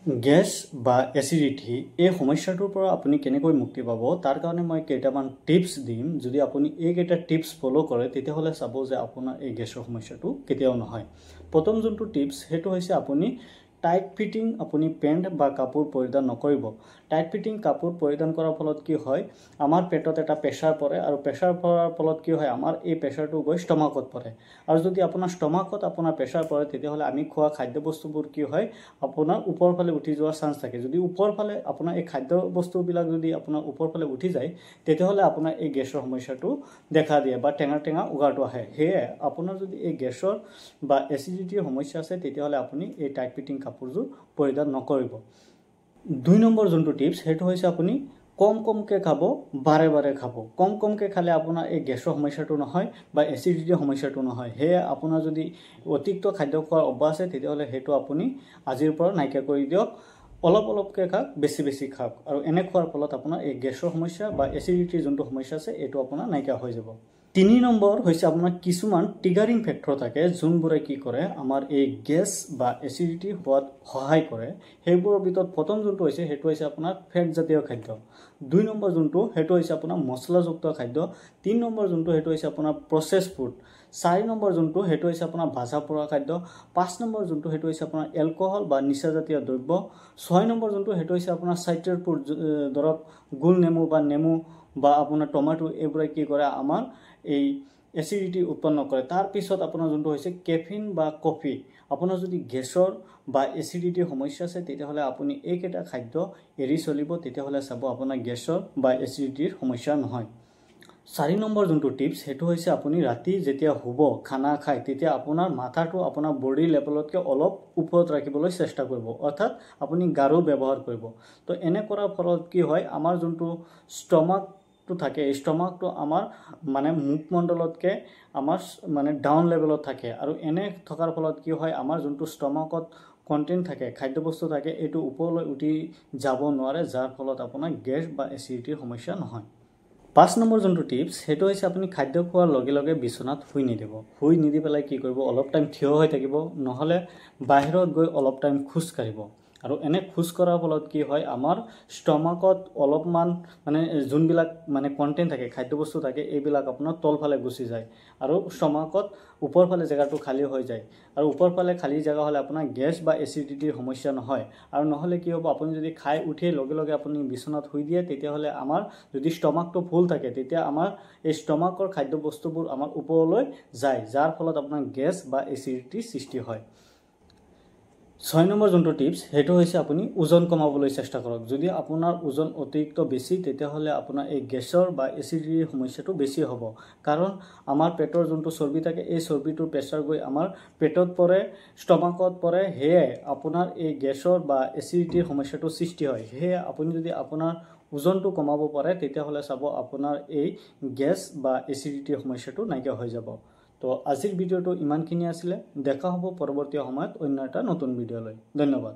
Gas বা acidity এই সমস্যাটোৰ পৰা আপুনি কেনেকৈ মুক্তি পাব তাৰ কাৰণে মই কেইটামান টিপছ দিম। যদি আপুনি এইকেইটা টিপছ ফলো কৰে তেতিয়াহ'লে চাব যে আপোনাৰ এই গেছৰ সমস্যাটো কেতিয়াও নহয়। প্ৰথম যোনটো টিপছ সেইটো হৈছে আপুনি টাইট ফিটিং আপুনি পেণ্ট বা কাপোৰ পৰিধান নকৰিব। টাইট ফিটিং কাপোৰ পৰিধান কৰাৰ ফলত কি হয়, আমাৰ পেটত এটা প্ৰেছাৰ পৰে আৰু প্ৰেছাৰ পৰাৰ ফলত কি হয়, আমাৰ এই প্ৰেছাৰটো গৈ ষ্টমাকত পৰে। আৰু যদি আপোনাৰ ষ্টমাকত আপোনাৰ প্ৰেছাৰ পৰে তেতিয়াহ'লে আমি খোৱা খাদ্যবস্তুবোৰ কি হয়, আপোনাৰ ওপৰ ফালে উঠি যোৱাৰ চান্স থাকে। যদি ওপৰ ফালে আপোনাৰ এই খাদ্যবস্তুবিলাক যদি আপোনাৰ ওপৰ ফালে উঠি যায় তেতিয়াহ'লে আপোনাৰ এই গেছৰ সমস্যাটো দেখা দিয়ে বা টেঙা টেঙা উগাৰটো আহে। সেয়ে আপোনাৰ যদি এই গেছৰ বা এচিডিটিৰ সমস্যা আছে তেতিয়াহ'লে আপুনি এই টাইট ফিটিং কাপোৰযোৰ পৰিধান নকৰিব। 2 নম্বৰ যোনটো টিপছ সেইটো হৈছে আপুনি কমকৈ খাব, বাৰে বাৰে খাব। কমকৈ খালে আপোনাৰ এই গেছৰ সমস্যাটো নহয় বা এচিডিটিৰ সমস্যাটো নহয়। সেয়ে আপোনাৰ যদি অতিৰিক্ত খাদ্য খোৱাৰ অভ্যাস আছে তেতিয়াহ'লে সেইটো আপুনি আজিৰ পৰা নাইকিয়া কৰি দিয়ক। অলপকৈ খাওক, বেছি খাওক। আৰু এনে খোৱাৰ ফলত আপোনাৰ এই গেছৰ সমস্যা বা এচিডিটিৰ যোনটো সমস্যা আছে এইটো আপোনাৰ নাইকিয়া হৈ যাব। 3 নম্বৰ হৈছে আপোনাৰ কিছুমান ট্ৰিগাৰিং ফেক্টৰ থাকে যোনবোৰে কি কৰে, আমাৰ এই গেছ বা এচিডিটি হোৱাত সহায় কৰে। সেইবোৰৰ ভিতৰত প্ৰথম যোনটো হৈছে সেইটো হৈছে আপোনাৰ ফেটজাতীয় খাদ্য। 2 নম্বৰ যোনটো সেইটো হৈছে আপোনাৰ মছলাযুক্ত খাদ্য। 3 নম্বৰ যোনটো সেইটো হৈছে আপোনাৰ প্ৰচেছ ফুড। 4 নম্বৰ যোনটো সেইটো হৈছে আপোনাৰ ভাজা পোৰা খাদ্য। 5 নম্বৰ যোনটো সেইটো হৈছে আপোনাৰ এলকহল বা নিচাজাতীয় দ্ৰব্য। 6 নম্বৰ যোনটো সেইটো হৈছে আপোনাৰ চাইট্ৰাছ ফুড, ধৰক গোল নেমু বা নেমু বা আপোনাৰ টমেটো, এইবোৰে কি কৰে আমাৰ এই এচিডিটি উৎপন্ন কৰে। তাৰ পিছত আপোনাৰ যোনটো হৈছে কেফিন বা কফি। আপোনাৰ যদি গেছৰ বা এচিডিটিৰ সমস্যা আছে তেতিয়াহ'লে আপুনি এইকেইটা খাদ্য এৰি চলিব, তেতিয়াহ'লে চাব আপোনাৰ গেছৰ বা এচিডিটিৰ সমস্যা নহয়। 4 নম্বৰ যোনটো টিপছ সেইটো হৈছে আপুনি ৰাতি যেতিয়া শুব, খানা খায়, তেতিয়া আপোনাৰ মাথাটো আপোনাৰ বডি লেভেলতকৈ অলপ ওপৰত ৰাখিবলৈ চেষ্টা কৰিব, অৰ্থাৎ আপুনি গাৰু ব্যৱহাৰ কৰিব। তো এনে কৰাৰ ফলত কি হয়, আমাৰ যোনটো ষ্টমাকটো থাকে এই ষ্টমাকটো আমাৰ মানে মুখমণ্ডলতকৈ আমাৰ মানে ডাউন লেভেলত থাকে। আৰু এনে থকাৰ ফলত কি হয়, আমাৰ যোনটো ষ্টমাকত কণ্টেণ্ট থাকে, খাদ্যবস্তু থাকে, এইটো ওপৰলৈ উঠি যাব নোৱাৰে, যাৰ ফলত আপোনাৰ গেছ বা এচিডিটিৰ সমস্যা নহয়। 5 নম্বৰ যোনটো টিপছ সেইটো হৈছে আপুনি খাদ্য খোৱাৰ লগে লগে বিচনাত শুই নিদিব। শুই নিদি পেলাই কি কৰিব, অলপ টাইম থিয় হৈ থাকিব, নহ'লে বাহিৰত গৈ অলপ টাইম খোজ কাঢ়িব। আৰু এনে খোজ কঢ়াৰ ফলত কি হয়, আমাৰ ষ্টমাকত অলপমান মানে যোনবিলাক মানে কণ্টেণ্ট থাকে, খাদ্যবস্তু থাকে, এইবিলাক আপোনাৰ তলফালে গুচি যায় আৰু ষ্টমাকত ওপৰফালে জেগাটো খালী হৈ যায়। আৰু ওপৰফালে খালী জেগা হ'লে আপোনাৰ গেছ বা এচিডিটিৰ সমস্যা নহয়। আৰু নহ'লে কি হ'ব, আপুনি যদি খাই উঠিয়ে লগে লগে আপুনি বিচনাত শুই দিয়ে তেতিয়াহ'লে আমাৰ যদি ষ্টমাকটো ফুল থাকে তেতিয়া আমাৰ এই ষ্টমাকৰ খাদ্যবস্তুবোৰ আমাৰ ওপৰলৈ যায়, যাৰ ফলত আপোনাৰ গেছ বা এচিডিটিৰ সৃষ্টি হয়। 6 নম্বৰ যোনটো টিপছ সেইটো হৈছে আপুনি ওজন কমাবলৈ চেষ্টা কৰক। যদি আপোনাৰ ওজন অতিৰিক্ত বেছি তেতিয়াহ'লে আপোনাৰ এই গেছৰ বা এচিডিটিৰ সমস্যাটো বেছি হ'ব। কাৰণ আমাৰ পেটৰ যোনটো চৰ্বি থাকে এই চৰ্বিটোৰ প্ৰেছাৰ গৈ আমাৰ পেটত পৰে, ষ্টমাকত পৰে, সেয়ে আপোনাৰ এই গেছৰ বা এচিডিটিৰ সমস্যাটো সৃষ্টি হয়। সেয়ে আপুনি যদি আপোনাৰ ওজনটো কমাব পাৰে তেতিয়াহ'লে চাব আপোনাৰ এই গেছ বা এচিডিটিৰ সমস্যাটো নাইকিয়া হৈ যাব। তো আজিৰ ভিডিঅ'টো ইমানখিনি আছিলে। দেখা হ'ব পৰৱৰ্তী সময়ত অন্য এটা নতুন ভিডিঅ'লৈ। ধন্যবাদ।